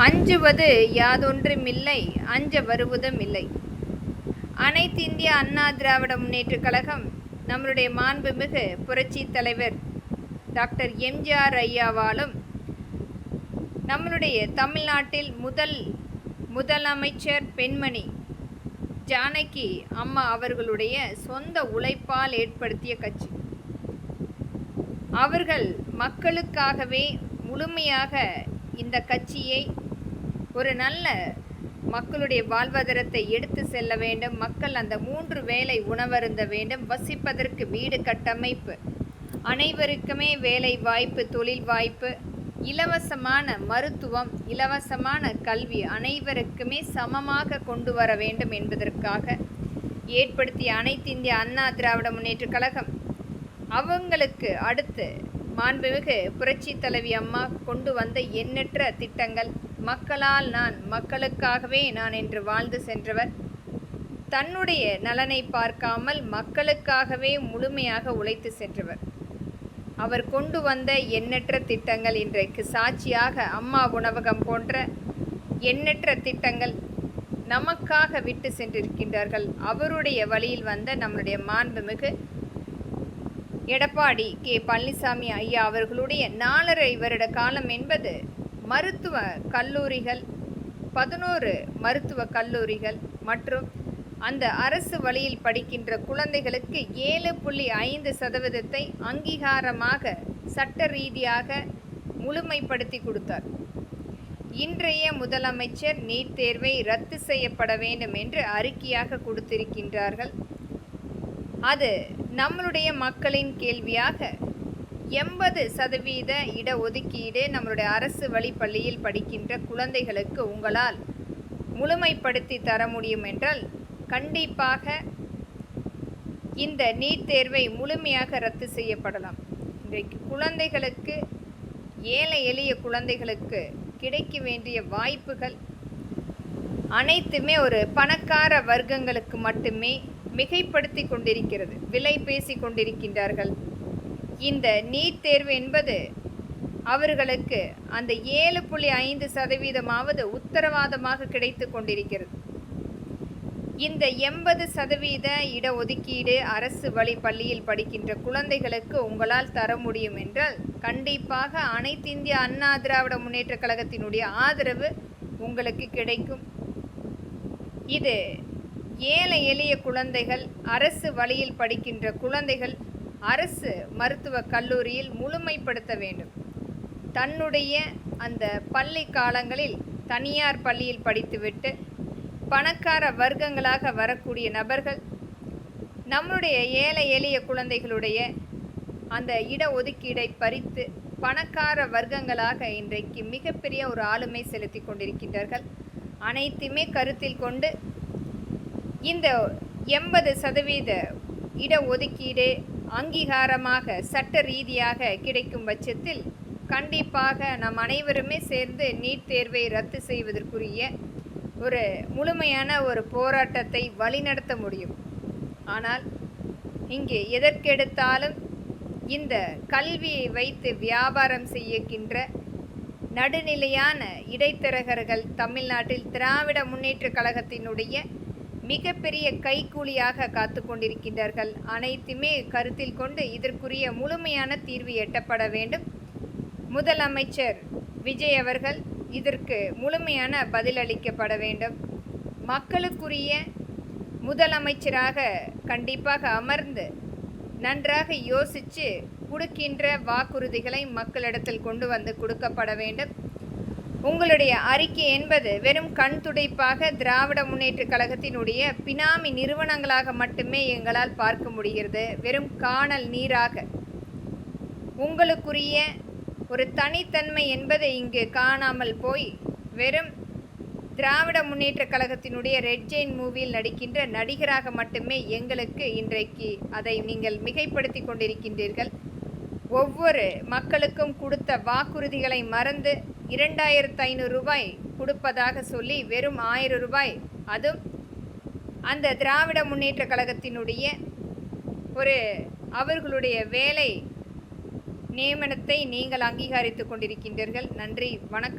அஞ்சுவது யாதொன்றுமில்லை அஞ்ச வருவதுமில்லை. அனைத்திந்திய அண்ணா திராவிட முன்னேற்றக் கழகம் நம்மளுடைய மாண்புமிகு புரட்சித் தலைவர் டாக்டர் எம்ஜிஆர் ஐயாவாலும் நம்மளுடைய தமிழ்நாட்டில் முதலமைச்சர் பெண்மணி ஜானகி அம்மா அவர்களுடைய சொந்த உழைப்பால் ஏற்படுத்திய கட்சி. அவர்கள் மக்களுக்காகவே முழுமையாக இந்த கட்சியை ஒரு நல்ல மக்களுடைய வாழ்வாதாரத்தை எடுத்து செல்ல வேண்டும். மக்கள் அந்த 3 வேளை உணவருந்த வேண்டும். வசிப்பதற்கு வீடு கட்டமைப்பு, அனைவருக்குமே வேலை வாய்ப்பு, தொழில் வாய்ப்பு, இலவசமான மருத்துவம், இலவசமான கல்வி அனைவருக்குமே சமமாக கொண்டு வர வேண்டும் என்பதற்காக ஏற்படுத்திய அனைத்திந்திய அண்ணா திராவிட முன்னேற்றக் கழகம் அவங்களுக்கு அடுத்து மாண்புமிகு புரட்சி தலைவி அம்மா கொண்டு வந்த எண்ணற்ற திட்டங்கள். மக்களால் நான், மக்களுக்காகவே நான் என்று வாழ்ந்து சென்றவர். தன்னுடைய நலனை பார்க்காமல் மக்களுக்காகவே முழுமையாக உழைத்து சென்றவர். அவர் கொண்டு வந்த எண்ணற்ற திட்டங்கள் இன்றைக்கு சாட்சியாக அம்மா உணவகம் போன்ற எண்ணற்ற திட்டங்கள் நமக்காக விட்டு சென்றிருக்கின்றார்கள். அவருடைய வழியில் வந்த நம்முடைய மாண்புமிகு எடப்பாடி கே பழனிசாமி ஐயா அவர்களுடைய 4.5 வருட காலம் என்பது மருத்துவ கல்லூரிகள், 11 மருத்துவ கல்லூரிகள் மற்றும் அந்த அரசு வழியில் படிக்கின்ற குழந்தைகளுக்கு 7.5% அங்கீகாரமாக சட்ட ரீதியாக முழுமைப்படுத்தி கொடுத்தார். இன்றைய முதலமைச்சர் நீட் தேர்வை ரத்து செய்யப்பட வேண்டும் என்று அறிக்கையாக கொடுத்திருக்கின்றார்கள். அது நம்மளுடைய மக்களின் கேள்வியாக 80% இடஒதுக்கீடு நம்மளுடைய அரசு வழி பள்ளியில் படிக்கின்ற குழந்தைகளுக்கு உங்களால் முழுமைப்படுத்தி தர முடியும் என்றால் கண்டிப்பாக இந்த நீட் தேர்வை முழுமையாக ரத்து செய்யப்படலாம். இன்றைக்கு குழந்தைகளுக்கு, ஏழை எளிய குழந்தைகளுக்கு கிடைக்க வேண்டிய வாய்ப்புகள் அனைத்துமே ஒரு பணக்கார வர்க்கங்களுக்கு மட்டுமே மிகைப்படுத்தி கொண்டிருக்கிறது. விலை பேசி கொண்டிருக்கின்றார்கள். இந்த நீட் தேர்வு என்பது அவர்களுக்கு அந்த 7.5% உத்தரவாதமாக கிடைத்து கொண்டிருக்கிறது. இந்த 80% இடஒதுக்கீடு அரசு வழி பள்ளியில் படிக்கின்ற குழந்தைகளுக்கு உங்களால் தர முடியும் என்றால் கண்டிப்பாக அனைத்திந்திய அண்ணா திராவிட முன்னேற்றக் கழகத்தினுடைய ஆதரவு உங்களுக்கு கிடைக்கும். இது ஏழை எளிய குழந்தைகள், அரசு வழியில் படிக்கின்ற குழந்தைகள் அரசு மருத்துவக் கல்லூரியில் முழுமைப்படுத்த வேண்டும். தன்னுடைய அந்த பள்ளி காலங்களில் தனியார் பள்ளியில் படித்துவிட்டு பணக்கார வர்க்கங்களாக வரக்கூடிய நபர்கள் நம்முடைய ஏழை எளிய குழந்தைகளுடைய அந்த இடஒதுக்கீடை பறித்து பணக்கார வர்க்கங்களாக இன்றைக்கு மிகப்பெரிய ஒரு ஆளுமை செலுத்தி கொண்டிருக்கின்றார்கள். அனைத்துமே கருத்தில் கொண்டு இந்த 80% இடஒதுக்கீடு அங்கீகாரமாக சட்ட ரீதியாக கிடைக்கும் பட்சத்தில் கண்டிப்பாக நாம் அனைவருமே சேர்ந்து நீட் தேர்வை ரத்து செய்வதற்குரிய ஒரு முழுமையான ஒரு போராட்டத்தை வழிநடத்த முடியும். ஆனால் இங்கே எதற்கெடுத்தாலும் இந்த கல்வியை வைத்து வியாபாரம் செய்கின்ற நடுநிலையான இடைத்தரகர்கள் தமிழ்நாட்டில் திராவிட முன்னேற்றக் கழகத்தினுடைய மிகப்பெரிய கைக்கூலியாக காத்து கொண்டிருக்கின்றார்கள். அனைத்துமே கருத்தில் கொண்டு இதற்குரிய முழுமையான தீர்வு எட்டப்பட வேண்டும். முதலமைச்சர் விஜய் அவர்கள் இதற்கு முழுமையான பதிலளிக்கப்பட வேண்டும். மக்களுக்குரிய முதலமைச்சராக கண்டிப்பாக அமர்ந்து நன்றாக யோசித்து கொடுக்கின்ற வாக்குறுதிகளை மக்களிடத்தில் கொண்டு வந்து கொடுக்கப்பட வேண்டும். உங்களுடைய அறிக்கை என்பது வெறும் கண் துடைப்பாக திராவிட முன்னேற்றக் கழகத்தினுடைய பினாமி நிறுவனங்களாக மட்டுமே எங்களால் பார்க்க முடிகிறது. வெறும் காணல் நீராக உங்களுக்குரிய ஒரு தனித்தன்மை என்பதை இங்கு காணாமல் போய் வெறும் திராவிட முன்னேற்றக் கழகத்தினுடைய ரெட் ஜெயின் மூவியில் நடிக்கின்ற நடிகராக மட்டுமே எங்களுக்கு இன்றைக்கு அதை நீங்கள் மிகைப்படுத்தி கொண்டிருக்கின்றீர்கள். ஒவ்வொரு மக்களுக்கும் கொடுத்த வாக்குறுதிகளை மறந்து 2500 ரூபாய் கொடுப்பதாக சொல்லி வெறும் 1000 ரூபாய், அதுவும் அந்த திராவிட முன்னேற்றக் கழகத்தினுடைய ஒரு அவர்களுடைய வேலை நியமனத்தை நீங்கள் அங்கீகரித்து கொண்டிருக்கின்றீர்கள். நன்றி, வணக்கம்.